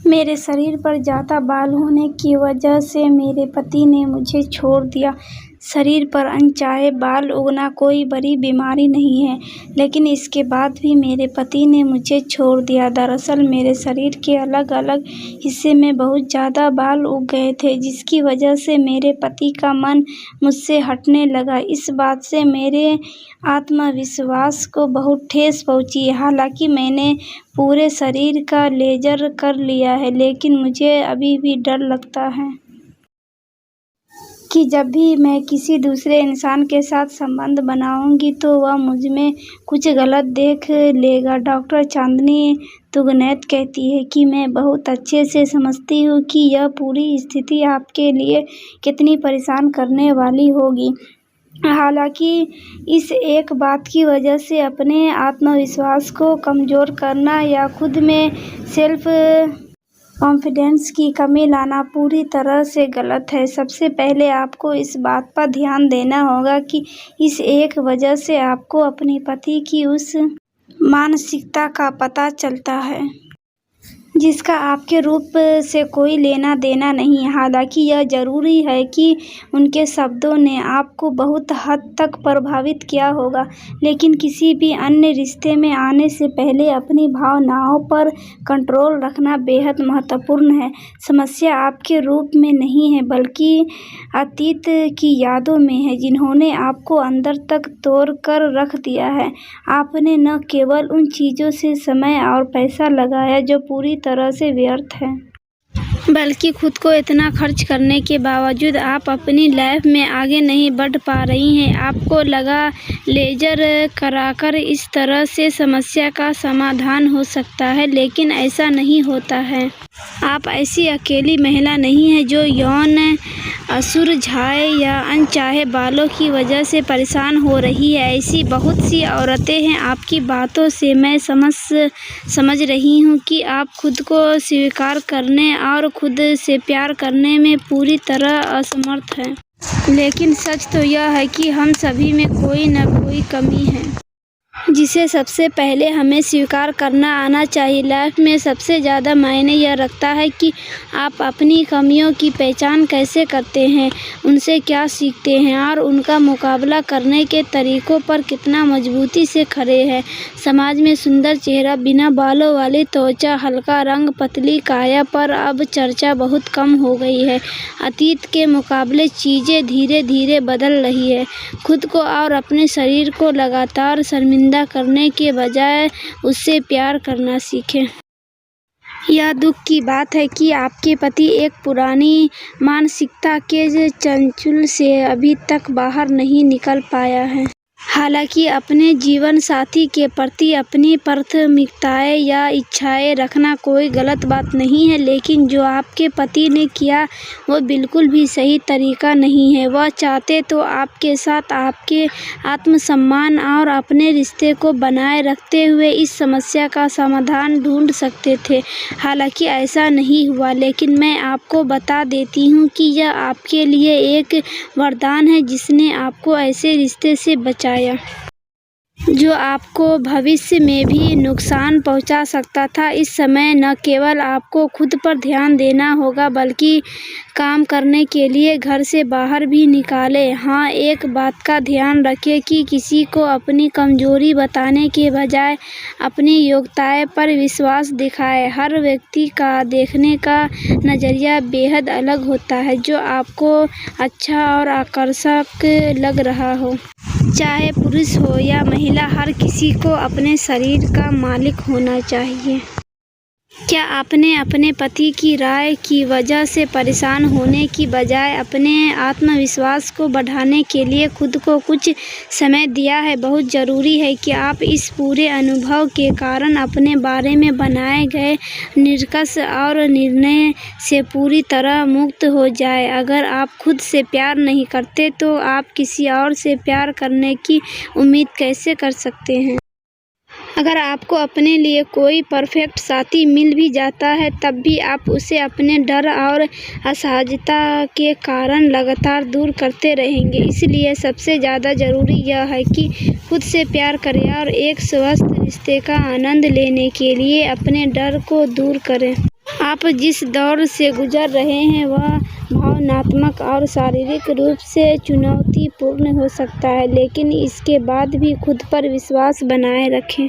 मेरे शरीर पर ज़्यादा बाल होने की वजह से मेरे पति ने मुझे छोड़ दिया। शरीर पर अनचाहे बाल उगना कोई बड़ी बीमारी नहीं है, लेकिन इसके बाद भी मेरे पति ने मुझे छोड़ दिया। दरअसल मेरे शरीर के अलग-अलग हिस्से में बहुत ज़्यादा बाल उग गए थे, जिसकी वजह से मेरे पति का मन मुझसे हटने लगा। इस बात से मेरे आत्मविश्वास को बहुत ठेस पहुंची। हालांकि मैंने पूरे शरीर का लेजर कर लिया है, लेकिन मुझे अभी भी डर लगता है कि जब भी मैं किसी दूसरे इंसान के साथ संबंध बनाऊंगी तो वह मुझमें कुछ गलत देख लेगा। डॉक्टर चांदनी तुगनैत कहती है कि मैं बहुत अच्छे से समझती हूँ कि यह पूरी स्थिति आपके लिए कितनी परेशान करने वाली होगी। हालांकि इस एक बात की वजह से अपने आत्मविश्वास को कमज़ोर करना या खुद में सेल्फ कॉन्फिडेंस की कमी लाना पूरी तरह से गलत है। सबसे पहले आपको इस बात पर ध्यान देना होगा कि इस एक वजह से आपको अपने पति की उस मानसिकता का पता चलता है जिसका आपके रूप से कोई लेना देना नहीं। हालांकि यह ज़रूरी है कि उनके शब्दों ने आपको बहुत हद तक प्रभावित किया होगा, लेकिन किसी भी अन्य रिश्ते में आने से पहले अपनी भावनाओं पर कंट्रोल रखना बेहद महत्वपूर्ण है। समस्या आपके रूप में नहीं है, बल्कि अतीत की यादों में है, जिन्होंने आपको अंदर तक तोड़ कर रख दिया है। आपने न केवल उन चीज़ों से समय और पैसा लगाया जो पूरी तरह से व्यर्थ है, बल्कि खुद को इतना खर्च करने के बावजूद आप अपनी लाइफ में आगे नहीं बढ़ पा रही हैं। आपको लगा लेजर कराकर इस तरह से समस्या का समाधान हो सकता है, लेकिन ऐसा नहीं होता है। आप ऐसी अकेली महिला नहीं हैं जो यौन असुरझाए या अनचाहे बालों की वजह से परेशान हो रही है। ऐसी बहुत सी औरतें हैं। आपकी बातों से मैं समझ रही हूँ कि आप खुद को स्वीकार करने और खुद से प्यार करने में पूरी तरह असमर्थ हैं। लेकिन सच तो यह है कि हम सभी में कोई न कोई कमी है, जिसे सबसे पहले हमें स्वीकार करना आना चाहिए। लाइफ में सबसे ज़्यादा मायने यह रखता है कि आप अपनी कमियों की पहचान कैसे करते हैं, उनसे क्या सीखते हैं और उनका मुकाबला करने के तरीकों पर कितना मजबूती से खड़े हैं। समाज में सुंदर चेहरा, बिना बालों वाली त्वचा, हल्का रंग, पतली काया पर अब चर्चा बहुत कम हो गई है। अतीत के मुकाबले चीज़ें धीरे धीरे बदल रही है। खुद को और अपने शरीर को लगातार शर्मिंदा करने के बजाय उससे प्यार करना सीखें। यह दुख की बात है कि आपके पति एक पुरानी मानसिकता के चंचुल से अभी तक बाहर नहीं निकल पाया है। हालांकि अपने जीवन साथी के प्रति अपनी प्राथमिकताएं या इच्छाएं रखना कोई गलत बात नहीं है, लेकिन जो आपके पति ने किया वो बिल्कुल भी सही तरीका नहीं है। वह चाहते तो आपके साथ आपके आत्मसम्मान और अपने रिश्ते को बनाए रखते हुए इस समस्या का समाधान ढूंढ सकते थे। हालांकि ऐसा नहीं हुआ, लेकिन मैं आपको बता देती हूँ कि यह आपके लिए एक वरदान है जिसने आपको ऐसे रिश्ते से बचाया जो आपको भविष्य में भी नुकसान पहुंचा सकता था। इस समय न केवल आपको खुद पर ध्यान देना होगा, बल्कि काम करने के लिए घर से बाहर भी निकालें। हाँ, एक बात का ध्यान रखें कि किसी को अपनी कमजोरी बताने के बजाय अपनी योग्यताएं पर विश्वास दिखाएं। हर व्यक्ति का देखने का नज़रिया बेहद अलग होता है। जो आपको अच्छा और आकर्षक लग रहा हो, चाहे पुरुष हो या महिला, हर किसी को अपने शरीर का मालिक होना चाहिए। क्या आपने अपने पति की राय की वजह से परेशान होने की बजाय अपने आत्मविश्वास को बढ़ाने के लिए खुद को कुछ समय दिया है? बहुत ज़रूरी है कि आप इस पूरे अनुभव के कारण अपने बारे में बनाए गए निष्कर्ष और निर्णय से पूरी तरह मुक्त हो जाए। अगर आप खुद से प्यार नहीं करते तो आप किसी और से प्यार करने की उम्मीद कैसे कर सकते हैं? अगर आपको अपने लिए कोई परफेक्ट साथी मिल भी जाता है, तब भी आप उसे अपने डर और असहजता के कारण लगातार दूर करते रहेंगे। इसलिए सबसे ज़्यादा ज़रूरी यह है कि खुद से प्यार करें और एक स्वस्थ रिश्ते का आनंद लेने के लिए अपने डर को दूर करें। आप जिस दौर से गुजर रहे हैं वह भावनात्मक और शारीरिक रूप से चुनौतीपूर्ण हो सकता है, लेकिन इसके बाद भी खुद पर विश्वास बनाए रखें।